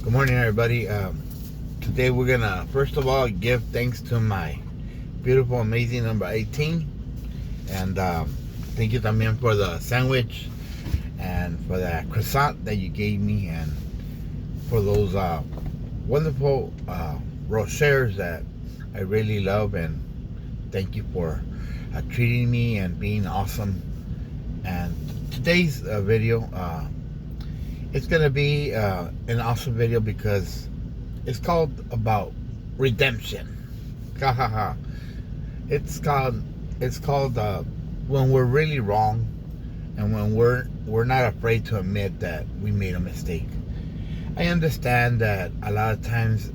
Good morning, everybody. Today we're gonna first of all give thanks to my beautiful, amazing number 18, and thank you también for the sandwich and for that croissant that you gave me, and for those wonderful shares that I really love. And thank you for treating me and being awesome. And today's video, it's gonna be an awesome video because it's called about redemption. Ha ha ha. It's called when we're really wrong, and when we're not afraid to admit that we made a mistake. I understand that a lot of times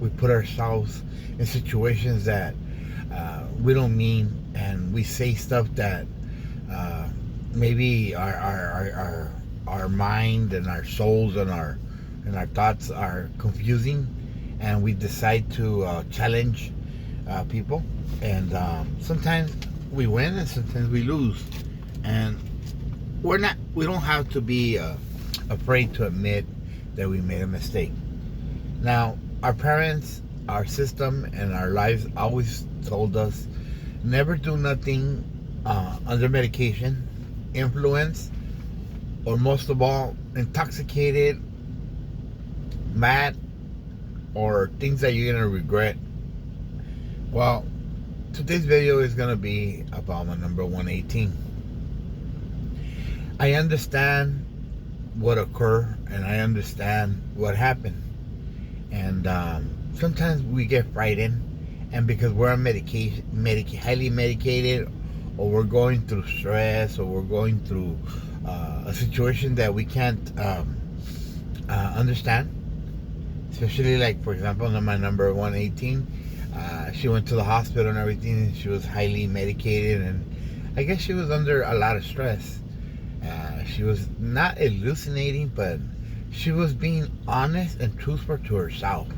we put ourselves in situations that we don't mean, and we say stuff that maybe our mind and our souls and our thoughts are confusing, and we decide to challenge people, and sometimes we win and sometimes we lose, and we don't have to be afraid to admit that we made a mistake. Now, our parents, our system, and our lives always told us never do nothing under medication, influence, or most of all, intoxicated, mad, or things that you're gonna regret. Well, today's video is gonna be about my number 118. I understand what occurred, and I understand what happened, and sometimes we get frightened, and because we're on medication, highly medicated, or we're going through stress, or we're going through a situation that we can't understand. Especially, like, for example, my number 118, she went to the hospital and everything, and she was highly medicated, and I guess she was under a lot of stress. She was not hallucinating, but she was being honest and truthful to herself.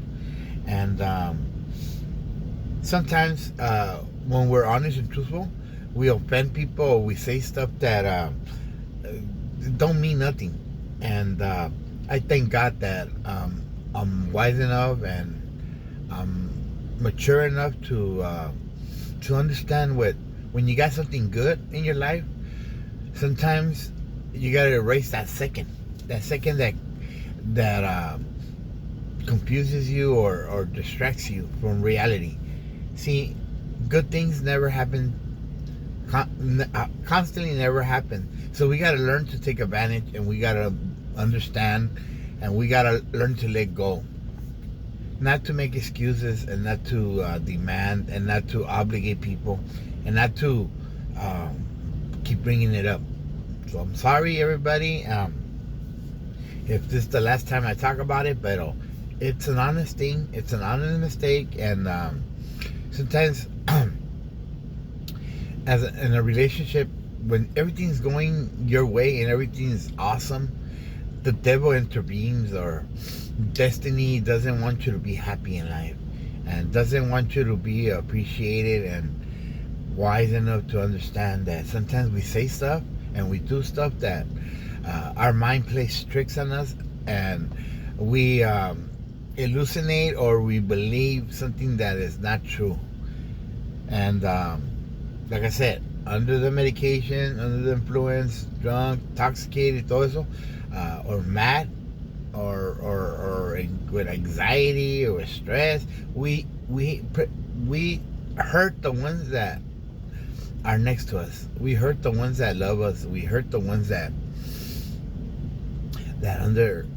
And sometimes when we're honest and truthful, we offend people, or we say stuff that don't mean nothing. And I thank God that I'm wise enough and I'm mature enough to understand when you got something good in your life, sometimes you gotta erase that second that confuses you or distracts you from reality. See, good things never happen, constantly never happen. So we gotta learn to take advantage, and we gotta understand, and we gotta learn to let go. Not to make excuses, and not to demand, and not to obligate people, and not to keep bringing it up. So I'm sorry, everybody, if this is the last time I talk about it, but it's an honest thing. It's an honest mistake, and sometimes in a relationship, when everything's going your way and everything's awesome, the devil intervenes, or destiny doesn't want you to be happy in life, and doesn't want you to be appreciated and wise enough to understand that sometimes we say stuff and we do stuff that our mind plays tricks on us, and we hallucinate, or we believe something that is not true. And like I said, under the medication, under the influence, drunk, intoxicated, todo eso, or mad, or with anxiety or stress, we hurt the ones that are next to us. We hurt the ones that love us. We hurt the ones that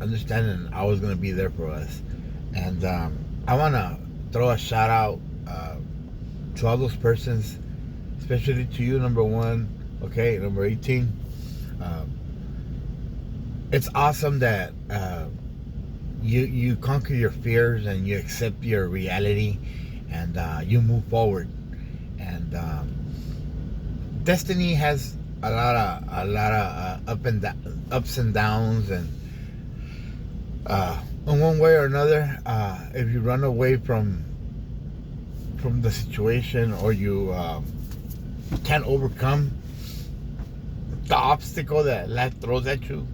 understand and always going to be there for us. And I want to throw a shout out to all those persons, especially to you, number 1, okay, number 18. It's awesome that you conquer your fears, and you accept your reality, and you move forward. And destiny has a lot of ups and downs, and in one way or another, if you run away from the situation, or you can't overcome the obstacle that life throws at you,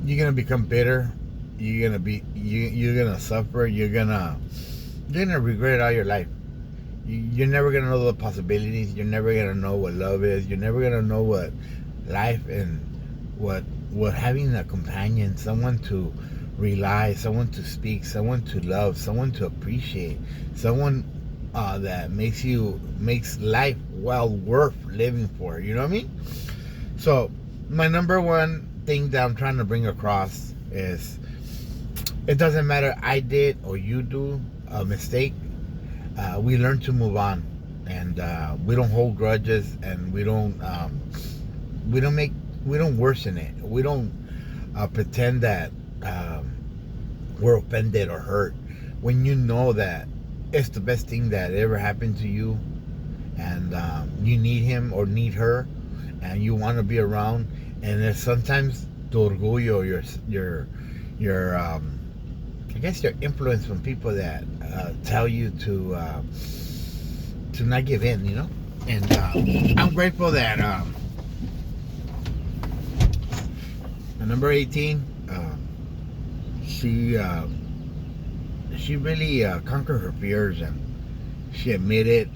you're gonna become bitter, you're gonna suffer. You're gonna regret all your life. You're never gonna know the possibilities. You're never gonna know what love is. You're never gonna know what life and what having a companion, someone to rely, someone to speak, someone to love, someone to appreciate, someone that makes life well worth living for. You know what I mean? So my number one thing that I'm trying to bring across is it doesn't matter I did or you do a mistake. We learn to move on, and we don't hold grudges, and we don't worsen it. We don't pretend that we're offended or hurt when you know that it's the best thing that ever happened to you, and you need him or need her, and you want to be around. And there's sometimes tu orgullo, your I guess your influence from people that tell you to not give in, you know. And I'm grateful that number 18, she really conquered her fears, and she admitted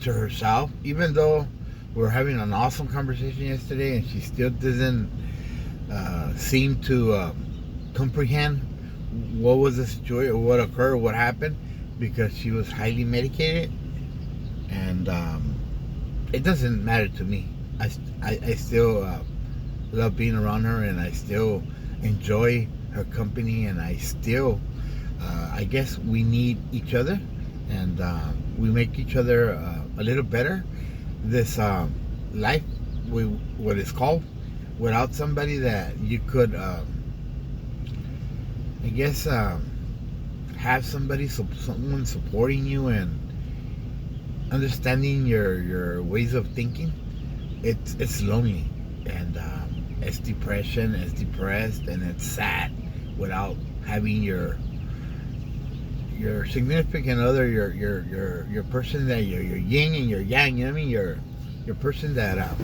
to herself, even though we were having an awesome conversation yesterday, and she still doesn't seem to comprehend what was the situation, what occurred, what happened, because she was highly medicated. And it doesn't matter to me. I still love being around her, and I still enjoy her company, and I still I guess we need each other, and we make each other a little better. This life, what it's called, without somebody that you could I guess have someone supporting you and understanding your ways of thinking. It's lonely, and it's depression, it's depressed, and it's sad without having your significant other, your person that your yin and your yang. You know what I mean? Your person that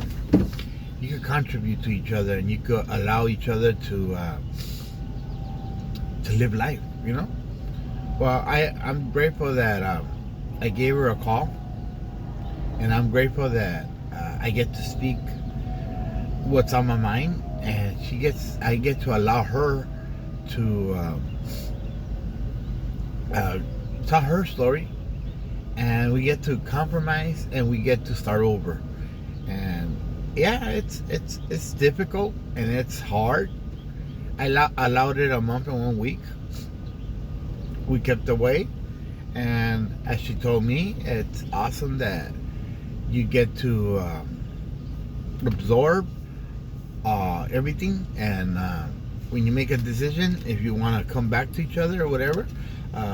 you could contribute to each other, and you could allow each other to live life. You know. Well, I'm grateful that I gave her a call, and I'm grateful that I get to speak what's on my mind, and I get to allow her to tell her story, and we get to compromise, and we get to start over. And yeah, it's difficult, and it's hard. I allowed it a month and 1 week. We kept away, and as she told me, it's awesome that you get to absorb everything, and when you make a decision, if you want to come back to each other or whatever,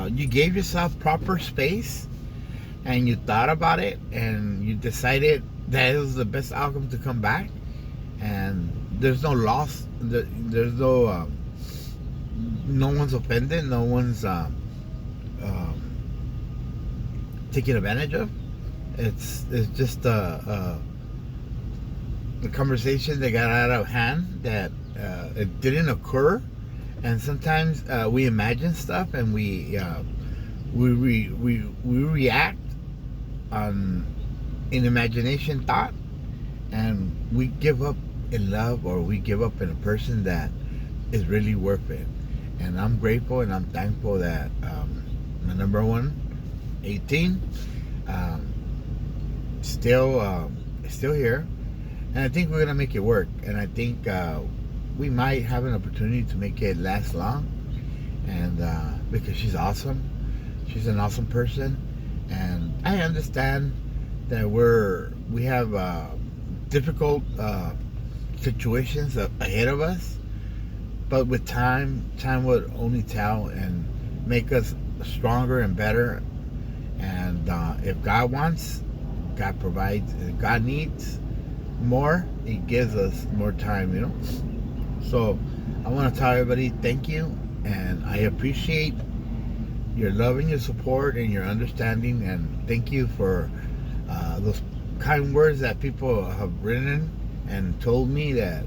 you gave yourself proper space, and you thought about it, and you decided that it was the best outcome to come back, and there's no loss, there's no one's offended, no one's taken advantage of. It's just the conversation that got out of hand, that it didn't occur. And sometimes we imagine stuff, and we react in imagination thought, and we give up in love, or we give up in a person that is really worth it. And I'm grateful, and I'm thankful that my number one, 18, still here, and I think we're gonna make it work. And I think we might have an opportunity to make it last long, and because she's awesome, she's an awesome person, and I understand that we have difficult situations ahead of us, but with time would only tell and make us stronger and better. And if God wants, God provides. If God needs more, He gives us more time, you know. So I want to tell everybody thank you, and I appreciate your love and your support and your understanding, and thank you for those kind words that people have written and told me, that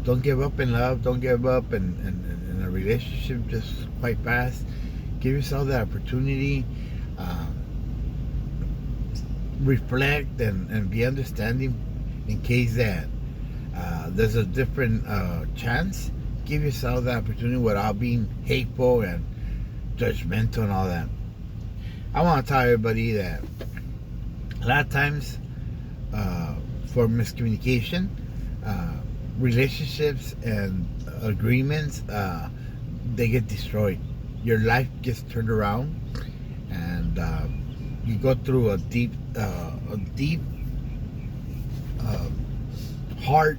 don't give up in love, don't give up, and in a relationship just quite fast. Give yourself that opportunity. Reflect and be understanding in case that there's a different chance. Give yourself that opportunity without being hateful and judgmental and all that. I want to tell everybody that a lot of times for miscommunication, relationships and agreements, they get destroyed. Your life gets turned around, and you go through a deep hard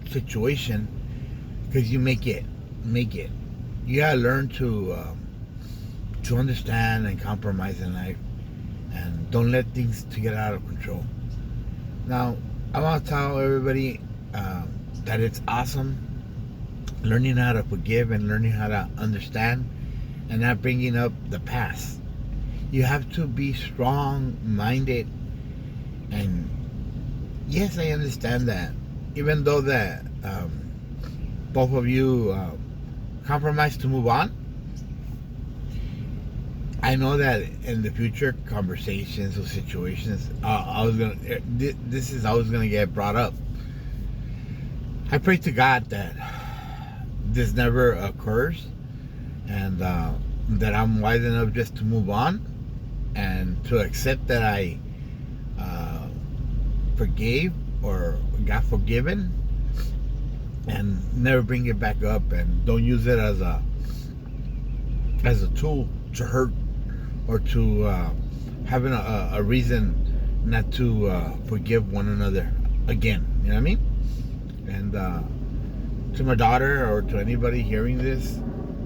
situation because you make it. You gotta learn to understand and compromise in life, and don't let things to get out of control. Now, I want to tell everybody that it's awesome learning how to forgive and learning how to understand and not bringing up the past. You have to be strong-minded, and yes, I understand that. Even though that both of you compromise to move on, I know that in the future conversations or situations, this is always gonna get brought up. I pray to God that this never occurs, and that I'm wise enough just to move on and to accept that I forgave or got forgiven, and never bring it back up, and don't use it as a tool to hurt or to having a reason not to forgive one another again. You know what I mean? And to my daughter or to anybody hearing this,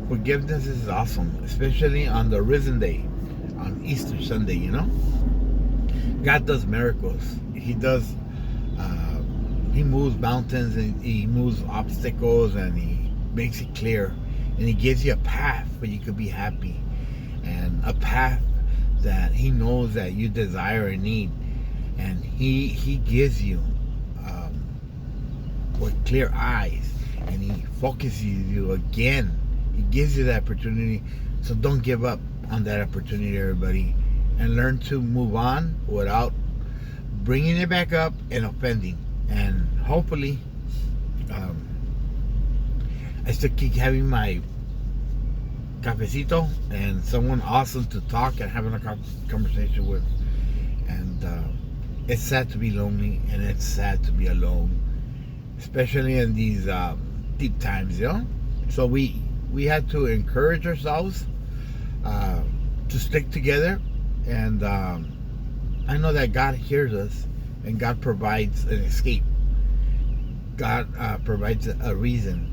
forgiveness is awesome, especially on the Risen Day, on Easter Sunday. You know, God does miracles. He does. He moves mountains and he moves obstacles, and he makes it clear, and he gives you a path where you could be happy, and a path that he knows that you desire and need, and he gives you with clear eyes, and he focuses you again. He gives you that opportunity, so don't give up on that opportunity, everybody, and learn to move on without bringing it back up and offending. And hopefully I still keep having my cafecito and someone awesome to talk and having a conversation with. And it's sad to be lonely, and it's sad to be alone, especially in these deep times, you know. So we had to encourage ourselves to stick together, and I know that God hears us, and God provides an escape. God provides a reason.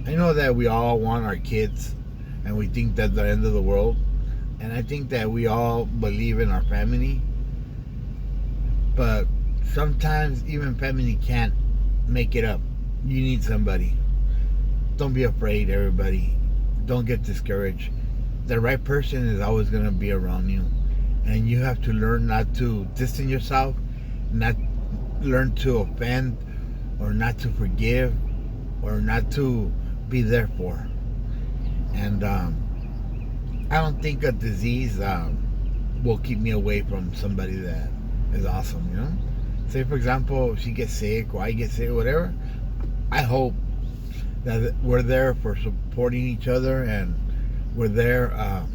I know that we all want our kids, and we think that's the end of the world, and I think that we all believe in our family, but sometimes even family can't make it up. You need somebody. Don't be afraid, everybody. Don't get discouraged. The right person is always going to be around you, and you have to learn not to distance yourself, not learn to offend, or not to forgive, or not to be there for. And I don't think a disease will keep me away from somebody that is awesome, you know. Say, for example, she gets sick or I get sick or whatever, I hope that we're there for supporting each other, and we're there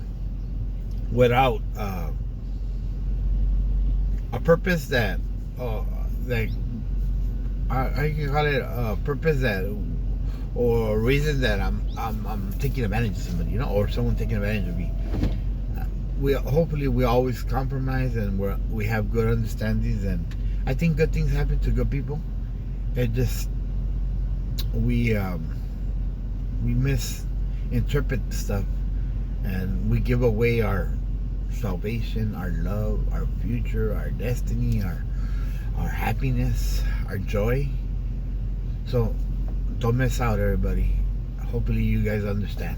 without a purpose that I can call it a purpose that, or a reason that I'm taking advantage of somebody, you know, or someone taking advantage of me. Hopefully we always compromise, and we have good understandings, and I think good things happen to good people. It just we misinterpret stuff, and we give away our salvation, our love, our future, our destiny, our happiness, our joy. So don't miss out, everybody. Hopefully you guys understand.